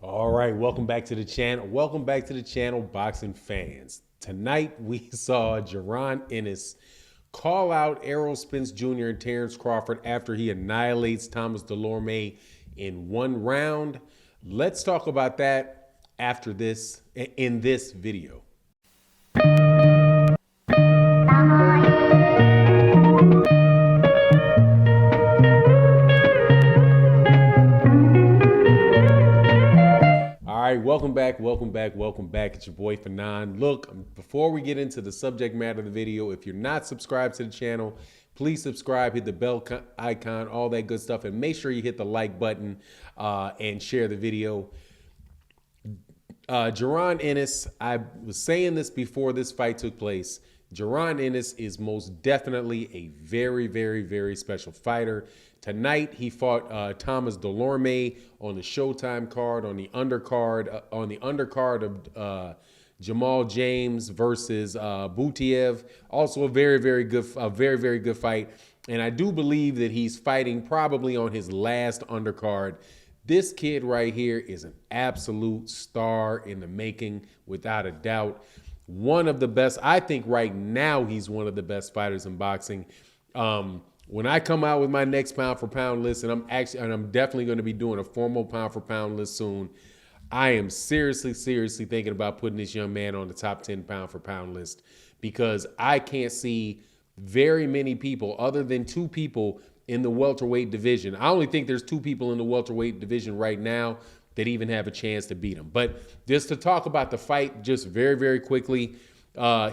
All right, welcome back to the channel. Welcome back to the channel, boxing fans. Tonight we saw Jaron Ennis call out Errol Spence Jr. and Terrence Crawford after he annihilates Thomas Delorme in one round. Let's talk about that after this in this video. All right, welcome back. It's your boy Fanon. Look, before we get into the subject matter of the video, if you're not subscribed to the channel, please subscribe, hit the bell icon, all that good stuff, and make sure you hit the like button and share the video. Jaron Ennis, I was saying this before this fight took place. Jaron Ennis is most definitely a very, very, very special fighter. Tonight he fought Thomas Delorme on the Showtime card, on the undercard, of Jamal James versus Butiev. Also a very, very good fight. And I do believe that he's fighting probably on his last undercard. This kid right here is an absolute star in the making, without a doubt. One of the best. I think right now he's one of the best fighters in boxing. When I come out with my next pound for pound list, and I'm definitely going to be doing a formal pound for pound list soon, I am seriously thinking about putting this young man on the top 10 pound for pound list, because I can't see very many people other than two people in the welterweight division. I only think there's two people in the welterweight division right now that even have a chance to beat him. But just to talk about the fight just very, very quickly,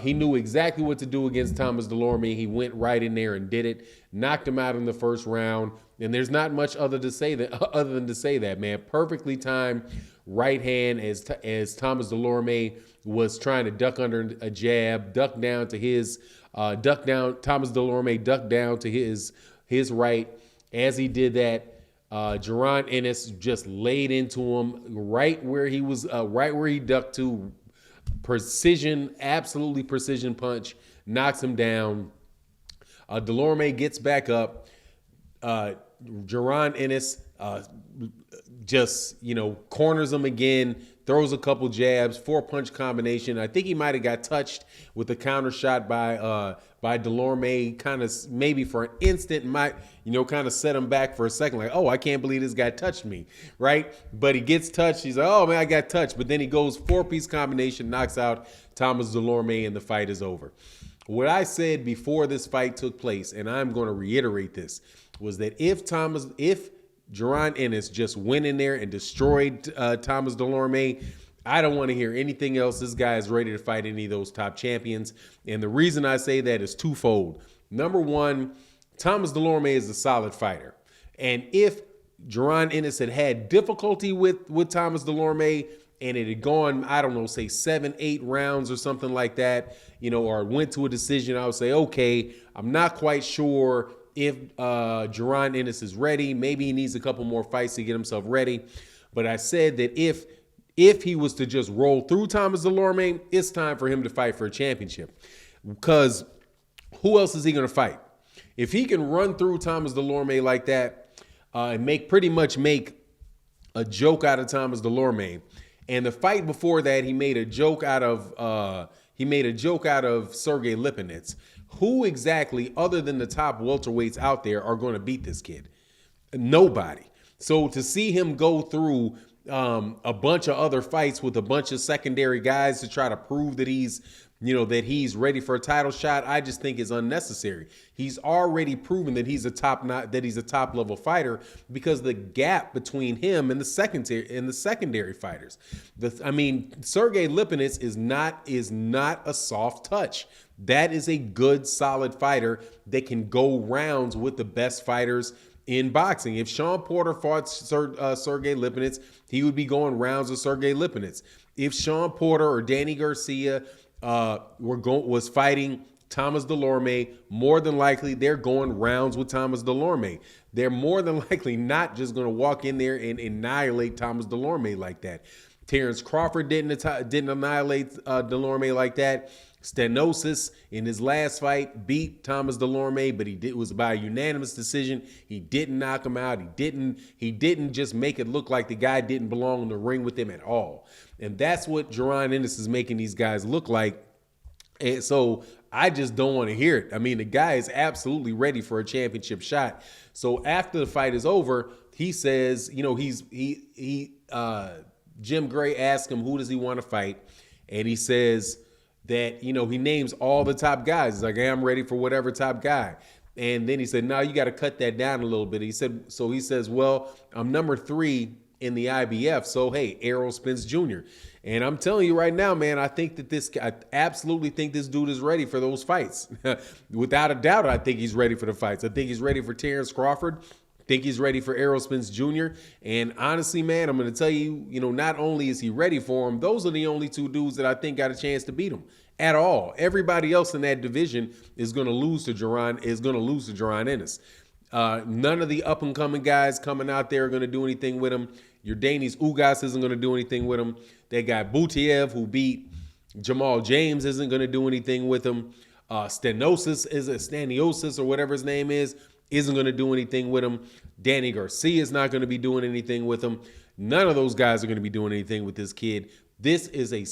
he knew exactly what to do against Thomas Delorme. He went right in there and did it, knocked him out in the first round. And there's not much other than to say that, man. Perfectly timed right hand as Thomas Delorme was trying to duck under a jab, Thomas Delorme ducked down to his right. As he did that, Jaron Ennis just laid into him right where he was, right where he ducked to. Precision, absolutely precision punch, knocks him down. Delorme gets back up. Jaron Ennis just, corners him again, throws a couple jabs, 4-punch combination. I think he might have got touched with a counter shot by Delorme, kind of maybe for an instant, might, kind of set him back for a second, like, oh, I can't believe this guy touched me, right? But he gets touched. He's like, oh, man, I got touched. But then he goes 4-piece combination, knocks out Thomas Delorme, and the fight is over. What I said before this fight took place, and I'm going to reiterate this, was that if Jaron Ennis just went in there and destroyed Thomas Delorme, I don't want to hear anything else. This guy is ready to fight any of those top champions. And the reason I say that is twofold. Number one, Thomas Delorme is a solid fighter. And if Jaron Ennis had difficulty with Thomas Delorme and it had gone, I don't know, say 7-8 rounds or something like that, or went to a decision, I would say, okay, I'm not quite sure if Jaron Ennis is ready. Maybe he needs a couple more fights to get himself ready. But I said that if he was to just roll through Thomas Delorme, it's time for him to fight for a championship. Because who else is he going to fight? If he can run through Thomas Delorme like that and pretty much make a joke out of Thomas Delorme, and the fight before that he made a joke out of Sergey Lipinets. Who exactly, other than the top welterweights out there, are going to beat this kid? Nobody. So to see him go through a bunch of other fights with a bunch of secondary guys to try to prove that he's ready for a title shot, I just think is unnecessary. He's already proven that he's a top level fighter, because the gap between him and the secondary fighters. Sergey Lipinets is not a soft touch. That is a good, solid fighter that can go rounds with the best fighters in boxing. If Sean Porter fought Sergey Lipinets, he would be going rounds with Sergey Lipinets. If Sean Porter or Danny Garcia was fighting Thomas Delorme, more than likely they're going rounds with Thomas Delorme. They're more than likely not just going to walk in there and annihilate Thomas Delorme like that. Terrence Crawford didn't annihilate Delorme like that. Stenosis in his last fight beat Thomas Delorme, but it was by a unanimous decision. He didn't knock him out. He didn't just make it look like the guy didn't belong in the ring with him at all. And that's what Jaron Ennis is making these guys look like. And so I just don't want to hear it. I mean, the guy is absolutely ready for a championship shot. So after the fight is over, he says, you know, Jim Gray asked him, who does he want to fight? And he says that, you know, he names all the top guys. He's like, hey, I'm ready for whatever top guy. And then he said, no, you got to cut that down a little bit. He says, well, I'm number 3 in the IBF. So, hey, Errol Spence Jr. And I'm telling you right now, man, I absolutely think this dude is ready for those fights. Without a doubt, I think he's ready for the fights. I think he's ready for Terrence Crawford. I think he's ready for Errol Spence Jr. And honestly, man, I'm going to tell you, you know, not only is he ready for him, those are the only 2 dudes that I think got a chance to beat him at all. Everybody else in that division is going to lose to Jaron Ennis. None of the up-and-coming guys coming out there are going to do anything with him. Your Danis Ugas isn't going to do anything with him. They got Butiev, who beat Jamal James, isn't going to do anything with him. Staniosis or whatever his name is, isn't going to do anything with him. Danny Garcia is not going to be doing anything with him. None of those guys are going to be doing anything with this kid. This is a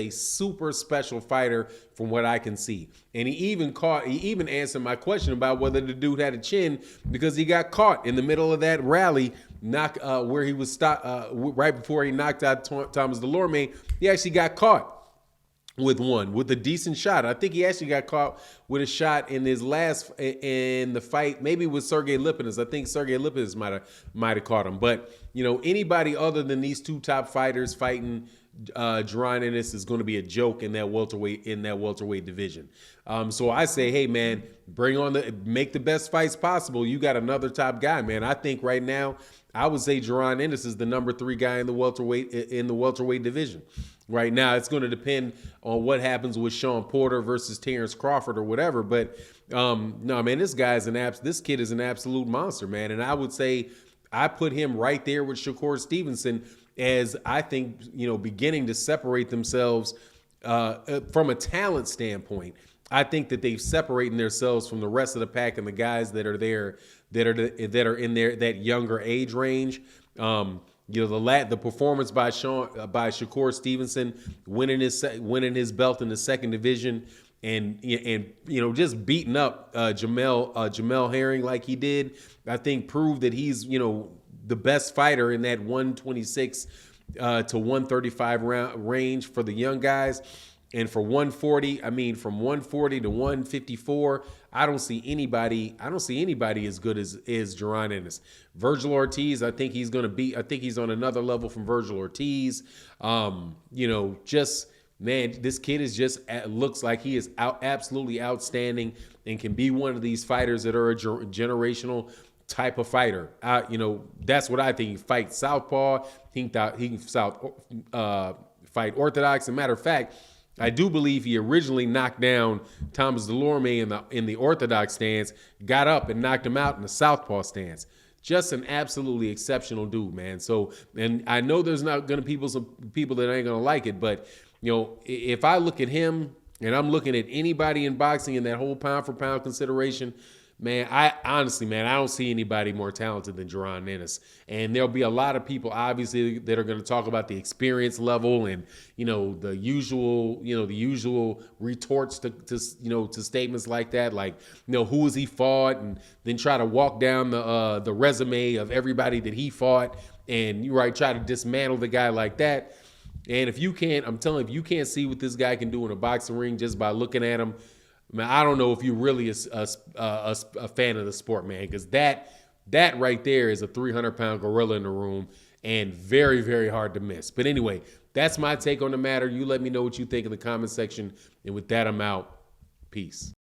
super special fighter from what I can see. And he even answered my question about whether the dude had a chin, because he got caught in the middle of that rally where he was stopped right before he knocked out Thomas Delorme. He actually got caught with a decent shot. I think he actually got caught with a shot in the fight, maybe with Sergey Lipinets. I think Sergey Lipinets might have caught him. But, you know, anybody other than these 2 top fighters fighting Jaron Ennis is going to be a joke in that welterweight division. So I say, hey man, make the best fights possible. You got another top guy, man. I think right now, I would say Jaron Ennis is the number 3 guy in the welterweight division. Right now, it's going to depend on what happens with Sean Porter versus Terrence Crawford or whatever. But no, man, this kid is an absolute monster, man. And I would say I put him right there with Shakur Stevenson as, I think, you know, beginning to separate themselves from a talent standpoint. I think that they've separated themselves from the rest of the pack and the guys that are there that are in that younger age range. You know, the performance by Shakur Stevenson winning his belt in the 2nd division and you know, just beating up Jamel Herring like he did, I think proved that he's, you know, the best fighter in that 126 to 135 range for the young guys. And for 140, I mean, from 140 to 154, I don't see anybody as good as Jaron Ennis. Virgil Ortiz, I think he's on another level from Virgil Ortiz. You know, just, man, this kid looks like he is absolutely outstanding and can be one of these fighters that are a generational type of fighter. You know, that's what I think. He fights southpaw. He can fight orthodox. As a matter of fact, I do believe he originally knocked down Thomas Delorme in the orthodox stance, got up and knocked him out in the southpaw stance. Just an absolutely exceptional dude, man. So, and I know there's not going to be some people that ain't going to like it, but, you know, if I look at him and I'm looking at anybody in boxing in that whole pound for pound consideration, man, I honestly, man, I don't see anybody more talented than Jaron Ennis. And there'll be a lot of people, obviously, that are going to talk about the experience level and, you know, the usual retorts to statements like that, like, you know, who has he fought, and then try to walk down the resume of everybody that he fought, and try to dismantle the guy like that. And if you can't see what this guy can do in a boxing ring just by looking at him, man, I don't know if you're really a fan of the sport, man, because that right there is a 300-pound gorilla in the room and very, very hard to miss. But anyway, that's my take on the matter. You let me know what you think in the comment section. And with that, I'm out. Peace.